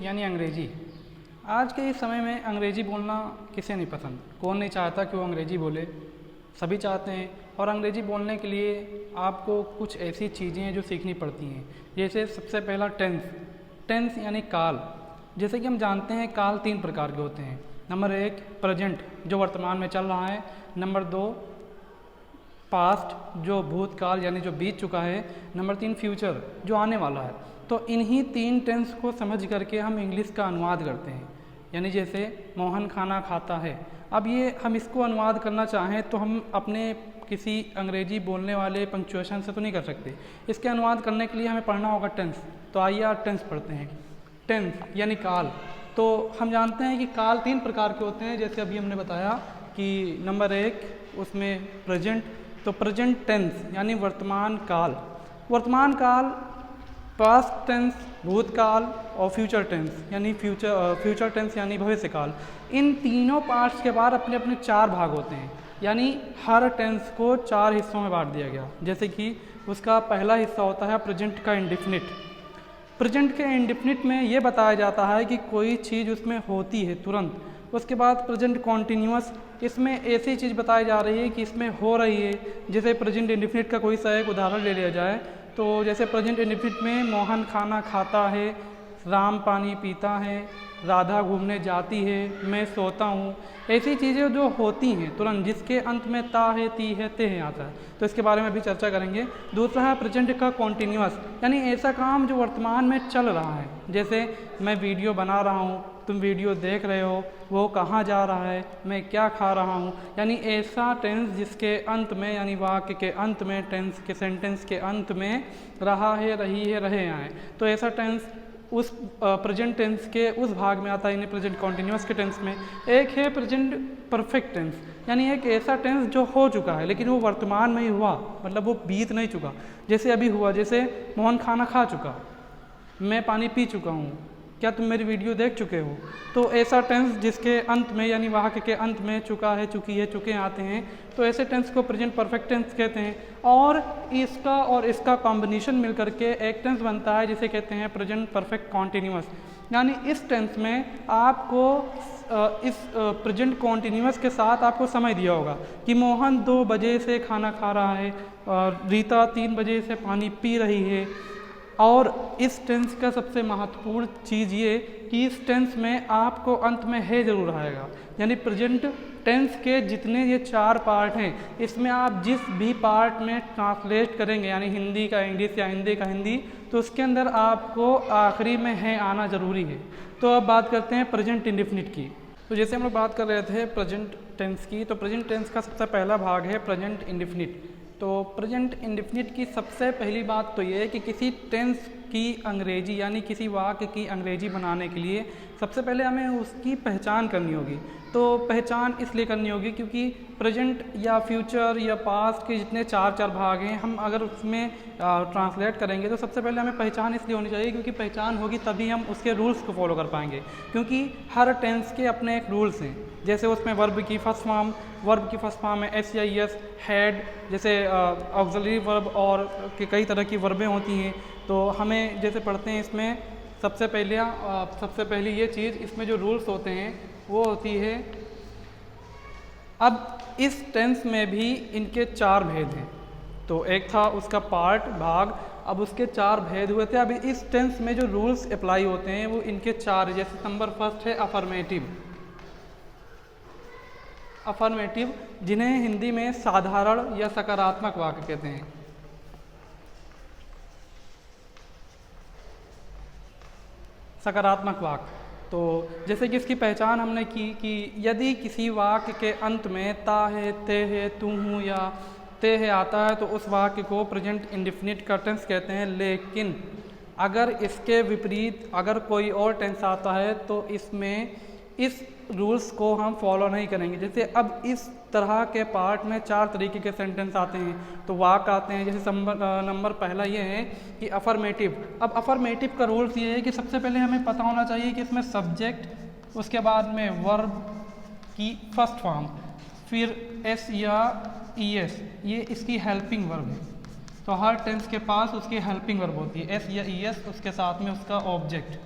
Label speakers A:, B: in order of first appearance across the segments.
A: यानी अंग्रेजी। आज के इस समय में अंग्रेजी बोलना किसे नहीं पसंद, कौन नहीं चाहता कि वो अंग्रेजी बोले, सभी चाहते हैं। और अंग्रेजी बोलने के लिए आपको कुछ ऐसी चीज़ें हैं जो सीखनी पड़ती हैं। जैसे सबसे पहला टेंस यानी काल। जैसे कि हम जानते हैं काल 3 प्रकार के होते हैं। नंबर 1 प्रेजेंट जो वर्तमान में चल रहा है, नंबर 2 पास्ट जो भूतकाल यानी जो बीत चुका है, नंबर 3 फ्यूचर जो आने वाला है। तो इन्हीं 3 टेंस को समझ करके हम इंग्लिश का अनुवाद करते हैं। यानी जैसे मोहन खाना खाता है, अब ये हम इसको अनुवाद करना चाहें तो हम अपने किसी अंग्रेजी बोलने वाले पंक्चुएशन से तो नहीं कर सकते। इसके अनुवाद करने के लिए हमें पढ़ना होगा टेंस। तो आइए आज टेंस पढ़ते हैं। टेंस यानी काल। तो हम जानते हैं कि काल 3 प्रकार के होते हैं। जैसे अभी हमने बताया कि नंबर 1 उसमें प्रेजेंट, तो प्रेजेंट टेंस यानी वर्तमान काल। वर्तमान काल, पास्ट टेंस भूतकाल और फ्यूचर टेंस यानी फ्यूचर टेंस यानी भविष्य काल। इन तीनों पार्ट्स के बाद अपने अपने 4 भाग होते हैं। यानी हर टेंस को 4 हिस्सों में बांट दिया गया। जैसे कि उसका पहला हिस्सा होता है प्रेजेंट का इंडेफिनिट। प्रेजेंट के इंडेफिनिट में ये बताया जाता है कि कोई चीज़ उसमें होती है तुरंत। उसके बाद प्रेजेंट कॉन्टीन्यूअस, इसमें ऐसी चीज़ बताई जा रही है कि इसमें हो रही है। जैसे प्रेजेंट इंडेफिनिट का कोई सा एक उदाहरण ले लिया जाए तो जैसे प्रेजेंट इंडेफिनिट में मोहन खाना खाता है, राम पानी पीता है, राधा घूमने जाती है, मैं सोता हूँ। ऐसी चीज़ें जो होती हैं तुरंत, जिसके अंत में ता है, ती है, ते है आता है। तो इसके बारे में भी चर्चा करेंगे। दूसरा है प्रेजेंट का कॉन्टीन्यूअस, यानी ऐसा काम जो वर्तमान में चल रहा है। जैसे मैं वीडियो बना रहा हूँ, तुम वीडियो देख रहे हो, वो कहाँ जा रहा है, मैं क्या खा रहा हूँ। यानी ऐसा टेंस जिसके अंत में यानी वाक्य के अंत में, टेंस के सेंटेंस के अंत में रहा है, रही है, रहे आए। तो ऐसा टेंस उस प्रेजेंट टेंस के उस भाग में आता है, यानी प्रेजेंट कॉन्टीन्यूअस के टेंस में। एक है प्रेजेंट परफेक्ट टेंस, यानी एक ऐसा टेंस जो हो चुका है लेकिन वो वर्तमान में ही हुआ, मतलब वो बीत नहीं चुका। जैसे अभी हुआ, जैसे मोहन खाना खा चुका, मैं पानी पी चुका हूँ, क्या तुम मेरी वीडियो देख चुके हो। तो ऐसा टेंस जिसके अंत में यानी वाक्य के अंत में चुका है, चुकी है, चुके आते हैं, तो ऐसे टेंस को प्रेजेंट परफेक्ट टेंस कहते हैं। और इसका कॉम्बिनेशन मिल करके एक टेंस बनता है जिसे कहते हैं प्रेजेंट परफेक्ट कॉन्टीन्यूअस। यानी इस टेंस में आपको इस प्रेजेंट कॉन्टीन्यूअस के साथ आपको समय दिया होगा कि मोहन 2 बजे से खाना खा रहा है और रीता 3 बजे से पानी पी रही है। और इस टेंस का सबसे महत्वपूर्ण चीज़ ये कि इस टेंस में आपको अंत में है ज़रूर आएगा। यानी प्रेजेंट टेंस के जितने ये 4 पार्ट हैं, इसमें आप जिस भी पार्ट में ट्रांसलेट करेंगे, यानी हिंदी का इंग्लिश या हिंदी का हिंदी, तो उसके अंदर आपको आखिरी में है आना ज़रूरी है। तो अब बात करते हैं प्रेजेंट इंडेफिनिट की। तो जैसे हम लोग बात कर रहे थे प्रेजेंट टेंस की, तो प्रेजेंट टेंस का सबसे पहला भाग है प्रेजेंट इंडेफिनिट। तो प्रेजेंट इंडेफिनिट की सबसे पहली बात तो ये है कि किसी टेंस की अंग्रेजी यानी किसी वाक्य की अंग्रेजी बनाने के लिए सबसे पहले हमें उसकी पहचान करनी होगी। तो पहचान इसलिए करनी होगी क्योंकि प्रेजेंट या फ्यूचर या पास्ट के जितने 4 भाग हैं, हम अगर उसमें ट्रांसलेट करेंगे तो सबसे पहले हमें पहचान इसलिए होनी चाहिए क्योंकि पहचान होगी तभी हम उसके रूल्स को फॉलो कर पाएंगे। क्योंकि हर टेंस के अपने एक रूल्स हैं। जैसे उसमें वर्ब की फर्स्ट फॉर्म में SEIS, हैड, जैसे ऑक्सिलरी वर्ब और कई तरह की वर्बें होती हैं। तो हमें जैसे पढ़ते हैं इसमें सबसे पहली ये चीज़, इसमें जो रूल्स होते हैं वो होती है। अब इस टेंस में भी इनके 4 भेद हैं। तो एक था उसका भाग, अब उसके 4 भेद हुए थे। अब इस टेंस में जो रूल्स अप्लाई होते हैं वो इनके 4 है। जैसे नंबर फर्स्ट है अफर्मेटिव, जिन्हें हिंदी में साधारण या सकारात्मक वाक्य कहते हैं। सकारात्मक वाक्य, तो जैसे कि इसकी पहचान हमने की कि यदि किसी वाक्य के अंत में ता है, ते है, तू हूँ या ते है आता है तो उस वाक्य को प्रेजेंट इंडेफिनिट का टेंस कहते हैं। लेकिन अगर इसके विपरीत अगर कोई और टेंस आता है तो इसमें इस रूल्स को हम फॉलो नहीं करेंगे। जैसे अब इस तरह के पार्ट में 4 तरीके के सेंटेंस आते हैं, तो वाक्य आते हैं। जैसे नंबर पहला ये है कि अफर्मेटिव। अब अफर्मेटिव का रूल्स ये है कि सबसे पहले हमें पता होना चाहिए कि इसमें सब्जेक्ट, उसके बाद में वर्ब की फर्स्ट फॉर्म, फिर S या ES, ये इसकी हेल्पिंग वर्ब है। तो हर टेंस के पास उसकी हेल्पिंग वर्ब होती है, S या ES, उसके साथ में उसका ऑब्जेक्ट।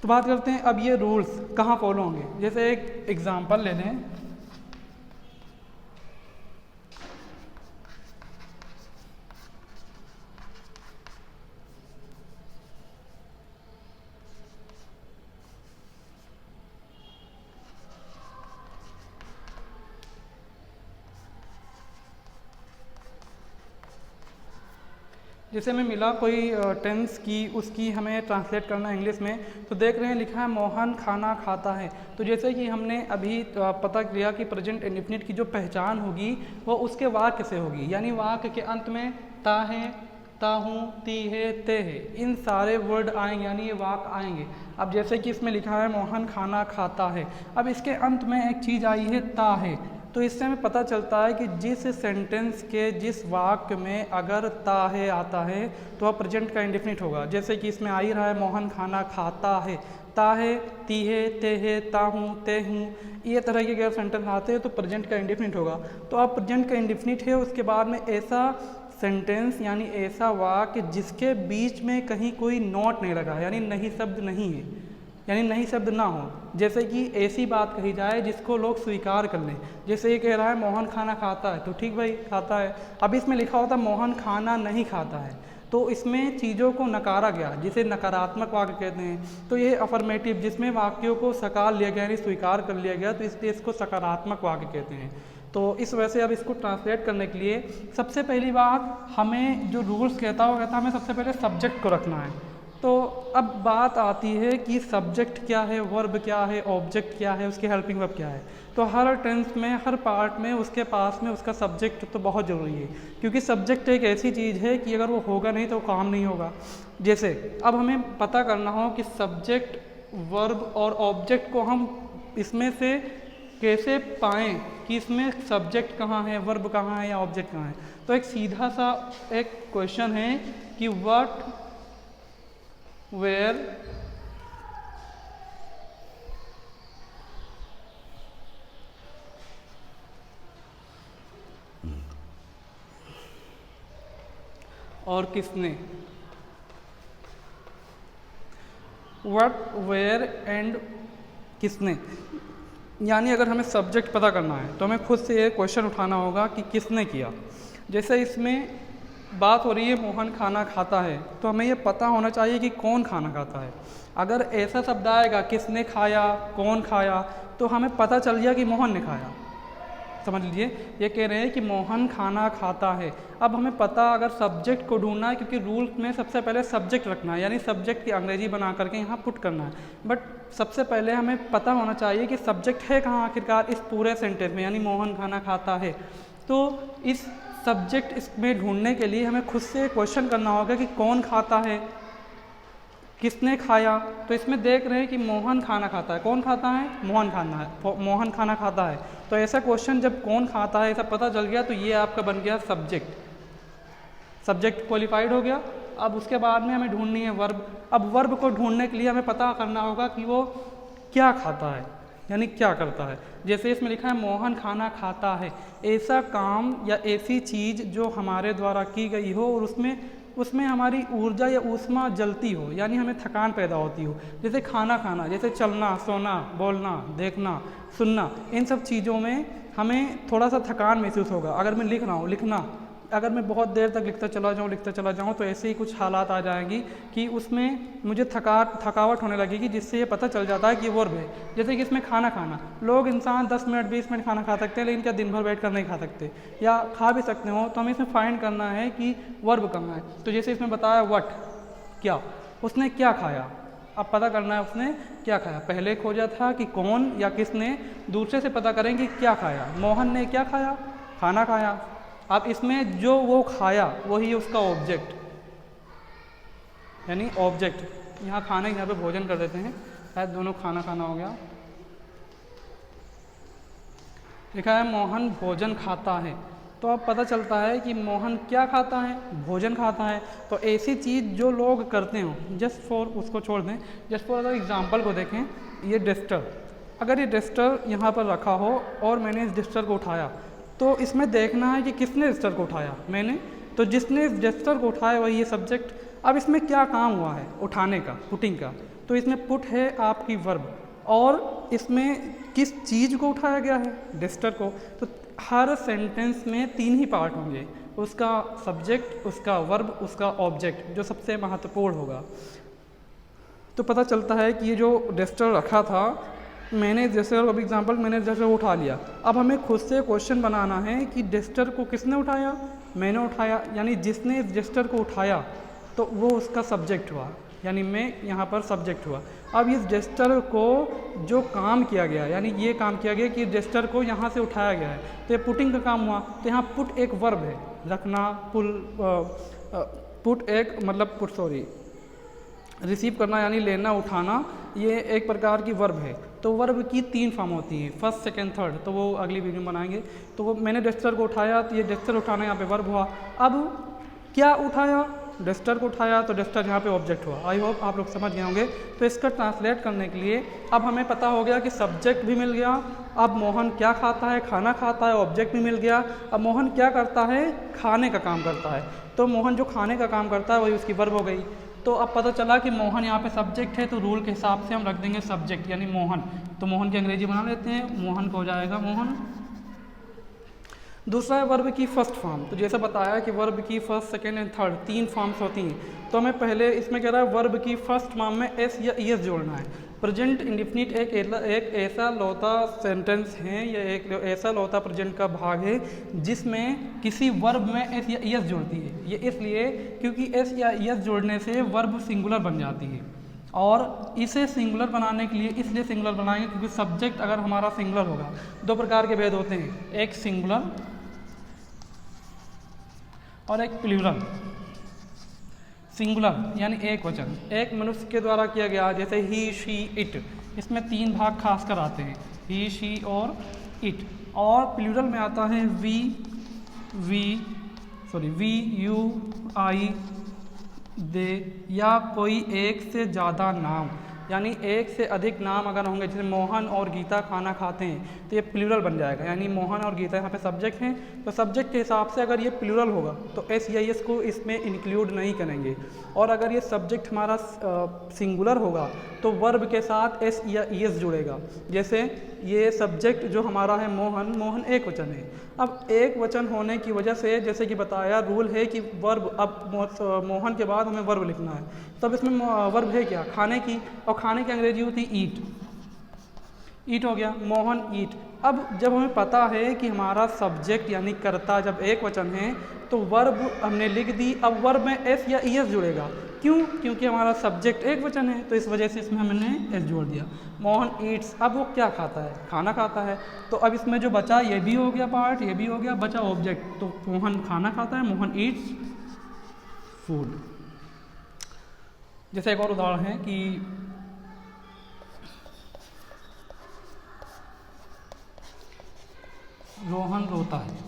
A: तो बात करते हैं अब ये रूल्स कहाँ फॉलो होंगे। जैसे एक एग्जांपल ले लें, जैसे हमें मिला कोई टेंस की, उसकी हमें ट्रांसलेट करना है इंग्लिश में, तो देख रहे हैं लिखा है मोहन खाना खाता है। तो जैसे कि हमने अभी पता किया कि प्रेजेंट इंडेफिनिट की जो पहचान होगी वो उसके वाक्य से होगी, यानी वाक्य के अंत में ता है, ता हूँ, ती है, ते है, इन सारे वर्ड आएंगे, यानी ये वाक्य आएंगे। अब जैसे कि इसमें लिखा है मोहन खाना खाता है, अब इसके अंत में एक चीज़ आई है ता है, तो इससे हमें पता चलता है कि जिस सेंटेंस के जिस वाक्य में अगर ता है आता है तो वह प्रेजेंट का इंडेफिनिट होगा। जैसे कि इसमें आ ही रहा है मोहन खाना खाता है, ता है, ती है, ते है, ता हूँ, ते हूँ, ये तरह के अगर सेंटेंस आते हैं तो प्रेजेंट का इंडेफिनिट होगा। तो अब प्रेजेंट का इंडेफिनिट है, उसके बाद में ऐसा सेंटेंस यानी ऐसा वाक्य जिसके बीच में कहीं कोई नॉट नहीं लगा, यानी नहीं शब्द नहीं है, यानी नहीं शब्द ना हो। जैसे कि ऐसी बात कही जाए जिसको लोग स्वीकार कर लें, जैसे ये कह रहा है मोहन खाना खाता है, तो ठीक भाई खाता है। अब इसमें लिखा होता मोहन खाना नहीं खाता है, तो इसमें चीज़ों को नकारा गया, जिसे नकारात्मक वाक्य कहते हैं। तो ये अफर्मेटिव जिसमें वाक्यों को सकार लिया गया यानी स्वीकार कर लिया गया, तो इसलिए इसको सकारात्मक वाक्य कहते हैं। तो इस वजह से अब इसको ट्रांसलेट करने के लिए सबसे पहली बात हमें जो रूल्स कहता है वो कहता है हमें सबसे पहले सब्जेक्ट को रखना है। तो अब बात आती है कि सब्जेक्ट क्या है, वर्ब क्या है, ऑब्जेक्ट क्या है, उसके हेल्पिंग वर्ब क्या है। तो हर टेंस में, हर पार्ट में उसके पास में उसका सब्जेक्ट तो बहुत ज़रूरी है, क्योंकि सब्जेक्ट एक ऐसी चीज़ है कि अगर वो होगा नहीं तो काम नहीं होगा। जैसे अब हमें पता करना हो कि सब्जेक्ट, वर्ब और ऑब्जेक्ट को हम इसमें से कैसे पाएँ कि इसमें सब्जेक्ट कहाँ है, वर्ब कहाँ है या ऑब्जेक्ट कहाँ है। तो एक सीधा सा एक क्वेश्चन है कि व्हाट, वेयर, और किसने, व्हाट, वेयर एंड किसने। यानी अगर हमें सब्जेक्ट पता करना है तो हमें खुद से ये क्वेश्चन उठाना होगा कि किसने किया। जैसे इसमें बात हो रही है मोहन खाना खाता है, तो हमें ये पता होना चाहिए कि कौन खाना खाता है। अगर ऐसा शब्द आएगा किसने खाया, कौन खाया, तो हमें पता चल गया कि मोहन ने खाया। समझ लीजिए ये कह रहे हैं कि मोहन खाना खाता है। अब हमें पता अगर सब्जेक्ट को ढूंढना है, क्योंकि रूल में सबसे पहले सब्जेक्ट रखना है, यानी सब्जेक्ट की अंग्रेजी बना करके यहाँ पुट करना है। बट सबसे पहले हमें पता होना चाहिए कि सब्जेक्ट है कहाँ आखिरकार इस पूरे सेंटेंस में, यानी मोहन खाना खाता है। तो इस सब्जेक्ट इसमें ढूंढने के लिए हमें खुद से क्वेश्चन करना होगा कि कौन खाता है, किसने खाया। तो इसमें देख रहे हैं कि मोहन खाना खाता है, कौन खाता है, मोहन खाना है, मोहन खाना खाता है। तो ऐसा क्वेश्चन जब कौन खाता है ऐसा पता चल गया तो ये आपका बन गया सब्जेक्ट, सब्जेक्ट क्वालिफाइड हो गया। अब उसके बाद में हमें ढूंढनी है वर्ब। अब वर्ब को ढूंढने के लिए हमें पता करना होगा कि वो क्या खाता है, यानी क्या करता है। जैसे इसमें लिखा है मोहन खाना खाता है, ऐसा काम या ऐसी चीज़ जो हमारे द्वारा की गई हो और उसमें हमारी ऊर्जा या ऊष्मा जलती हो, यानी हमें थकान पैदा होती हो। जैसे खाना खाना, जैसे चलना, सोना, बोलना, देखना, सुनना, इन सब चीज़ों में हमें थोड़ा सा थकान महसूस होगा। अगर मैं लिख रहा हूँ, लिखना, अगर मैं बहुत देर तक लिखता चला जाऊँ तो ऐसे ही कुछ हालात आ जाएंगी कि उसमें मुझे थकावट होने लगेगी, जिससे ये पता चल जाता है कि वर्ब है। जैसे कि इसमें खाना खाना, लोग इंसान 10 मिनट 20 मिनट खाना खा सकते हैं, लेकिन क्या दिन भर बैठ कर नहीं खा सकते, या खा भी सकते हो। तो हमें इसमें फाइंड करना है कि वर्ब कहाँ है। तो जैसे इसमें बताया व्हाट, क्या, उसने क्या खाया। अब पता करना है उसने क्या खाया। पहले खोजा था कि कौन या किसने, दूसरे से पता करें कि क्या खाया। मोहन ने क्या खाया, खाना खाया। अब इसमें जो वो खाया वही उसका ऑब्जेक्ट, यानी ऑब्जेक्ट। यहाँ खाने यहाँ पे भोजन कर देते हैं, शायद दोनों खाना खाना हो गया। लिखा है मोहन भोजन खाता है, तो अब पता चलता है कि मोहन क्या खाता है, भोजन खाता है। तो ऐसी चीज़ जो लोग करते हो, जस्ट फॉर उसको छोड़ दें, जस्ट फॉर अगर एग्जाम्पल को देखें, ये डस्टर, अगर ये डस्टर यहाँ पर रखा हो और मैंने इस डस्टर को उठाया, तो इसमें देखना है कि किसने डस्टर को उठाया, मैंने। तो जिसने इस डस्टर को उठाया वही ये सब्जेक्ट। अब इसमें क्या काम हुआ है उठाने का, पुटिंग का, तो इसमें पुट है आपकी वर्ब, और इसमें किस चीज़ को उठाया गया है, डस्टर को। तो हर सेंटेंस में 3 ही पार्ट होंगे, उसका सब्जेक्ट, उसका वर्ब, उसका ऑब्जेक्ट, जो सबसे महत्वपूर्ण होगा। तो पता चलता है कि ये जो डस्टर रखा था, मैंने जैसे अब एग्जांपल मैंने जैसे उठा लिया, अब हमें खुद से क्वेश्चन बनाना है कि डस्टर को किसने उठाया, मैंने उठाया, यानी जिसने इस डस्टर को उठाया तो वो उसका सब्जेक्ट हुआ, यानी मैं यहाँ पर सब्जेक्ट हुआ। अब इस डस्टर को जो काम किया गया, यानी ये काम किया गया कि डस्टर को यहाँ से उठाया गया है, तो ये पुटिंग का काम हुआ। तो यहाँ पुट एक वर्ब है, रखना, पुट एक मतलब रिसीव करना यानी लेना, उठाना, ये एक प्रकार की वर्ब है। तो वर्ब की 3 फॉर्म होती हैं, फर्स्ट, सेकंड, थर्ड, तो वो अगली वीडियो में बनाएंगे। तो वो मैंने डस्टर को उठाया, तो ये डस्टर उठाना यहाँ पे वर्ब हुआ। अब क्या उठाया, डस्टर को उठाया, तो डस्टर यहाँ पे ऑब्जेक्ट हुआ। आई होप आप लोग समझ गए होंगे। तो इसका ट्रांसलेट करने के लिए अब हमें पता हो गया कि सब्जेक्ट भी मिल गया, अब मोहन क्या खाता है, खाना खाता है, ऑब्जेक्ट भी मिल गया। अब मोहन क्या करता है, खाने का काम करता है, तो मोहन जो खाने का काम करता है वही उसकी वर्ब हो गई। तो अब पता चला कि मोहन यहाँ पे सब्जेक्ट है, तो रूल के हिसाब से हम रख देंगे सब्जेक्ट यानी मोहन। तो मोहन की अंग्रेजी बना लेते हैं, मोहन को हो जाएगा मोहन। दूसरा है वर्ब की फर्स्ट फॉर्म। तो जैसा बताया कि वर्ब की first, second and third 3 forms होती हैं। तो हमें पहले इसमें कह रहा है वर्ब की फर्स्ट फॉर्म में एस या ईएस जोड़ना है। प्रेजेंट इंडेफिनिट एक ऐसा लौता सेंटेंस है या एक ऐसा लौता प्रेजेंट का भाग है जिसमें किसी वर्ब में एस या ईएस जुड़ती है। ये इसलिए क्योंकि एस या ईएस जोड़ने से वर्ब सिंगुलर बन जाती है, और इसे सिंगुलर बनाने के लिए इसलिए सिंगुलर बनाएंगे क्योंकि सब्जेक्ट अगर हमारा सिंगुलर होगा, 2 प्रकार के भेद होते हैं, एक सिंगुलर और एक प्लूरल। सिंगुलर यानी एक वचन, एक मनुष्य के द्वारा किया गया, जैसे ही, शी, इट, इसमें 3 भाग खासकर आते हैं, ही, शी और इट। और प्लूरल में आता है वी, यू, आई, दे, या कोई एक से ज़्यादा नाम, यानी एक से अधिक नाम अगर होंगे, जैसे मोहन और गीता खाना खाते हैं, तो ये प्लूरल बन जाएगा, यानी मोहन और गीता यहाँ पे सब्जेक्ट हैं। तो सब्जेक्ट के हिसाब से अगर ये प्लूरल होगा तो एस या एस को इसमें इंक्लूड नहीं करेंगे, और अगर ये सब्जेक्ट हमारा सिंगुलर होगा तो वर्ब के साथ एस या एस जुड़ेगा। जैसे ये सब्जेक्ट जो हमारा है मोहन, मोहन एक वचन है। अब एक वचन होने की वजह से जैसे कि बताया रूल है कि वर्ब, अब मोहन के बाद हमें वर्ब लिखना है, तब इसमें वर्ब है क्या, खाने की, और खाने की अंग्रेजी होती है ईट, ईट हो गया, मोहन ईट। अब जब हमें पता है कि हमारा सब्जेक्ट यानी कर्ता जब एक वचन है तो वर्ब हमने लिख दी, अब वर्ब में एस या ईएस जुड़ेगा। क्यों, क्योंकि हमारा सब्जेक्ट एक वचन है, तो इस वजह से इसमें हमने एस जोड़ दिया। मोहन ईट्स, अब वो क्या खाता है, खाना खाता है। तो अब इसमें जो बचा ये भी हो गया पार्ट, ये भी हो गया, बचा ऑब्जेक्ट। तो मोहन खाना खाता है, मोहन ईट्स फूड। जैसे एक और उदाहरण है कि रोहन रोता है।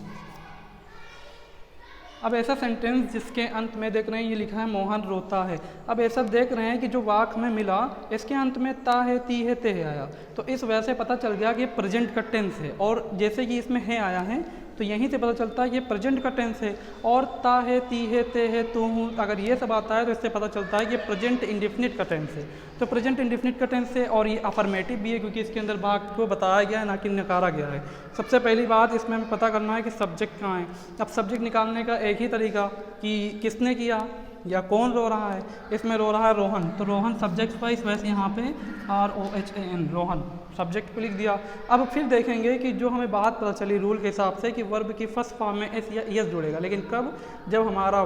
A: अब ऐसा सेंटेंस जिसके अंत में देख रहे हैं ये लिखा है मोहन रोता है। अब ऐसा देख रहे हैं कि जो वाक्य में मिला इसके अंत में ता है, ती है, ते है आया, तो इस वजह से पता चल गया कि ये प्रेजेंट का टेंस है। और जैसे कि इसमें है आया है तो यहीं से पता चलता है ये प्रेजेंट का टेंस है। और ता है, ती है, ते है, तू हूँ, अगर ये सब आता है तो इससे पता चलता है कि ये प्रेजेंट इंडेफिनिट का टेंस है। तो प्रेजेंट इंडेफिनिट का टेंस है और ये अफर्मेटिव भी है क्योंकि इसके अंदर भाग को बताया गया है ना कि नकारा गया है। सबसे पहली बात इसमें हमें पता करना है कि सब्जेक्ट कहाँ है। अब सब्जेक्ट निकालने का एक ही तरीका कि किसने किया या कौन रो रहा है। इसमें रो रहा है रोहन, तो रोहन सब्जेक्ट वाइज, वैसे यहाँ पे ROHAN रोहन सब्जेक्ट पे लिख दिया। अब फिर देखेंगे कि जो हमें बात पता चली रूल के हिसाब से कि वर्ब की फर्स्ट फॉर्म में एस या ईएस जुड़ेगा, लेकिन कब, जब हमारा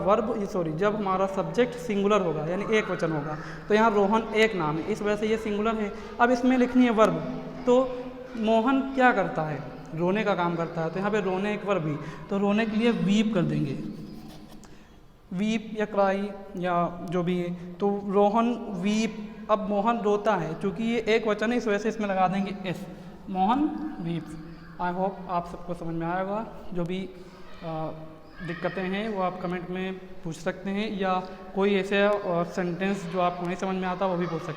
A: जब हमारा सब्जेक्ट सिंगुलर होगा यानी एक वचन होगा। तो यहाँ रोहन एक नाम है, इस वजह से ये सिंगुलर है। अब इसमें लिखनी है वर्ब, तो मोहन क्या करता है, रोने का काम करता है, तो यहाँ पे रोने एक वर्ब ही, तो रोने के लिए वीप कर देंगे, वीप या क्राई या जो भी है, तो रोहन वीप। अब मोहन रोता है, क्योंकि ये एक वचन है इस वजह से इसमें लगा देंगे S, Mohan weep. I hope आप सबको समझ में आएगा। जो भी दिक्कतें हैं वो आप कमेंट में पूछ सकते हैं, या कोई ऐसे सेंटेंस जो आपको नहीं समझ में आता वो भी पूछ सकते हैं।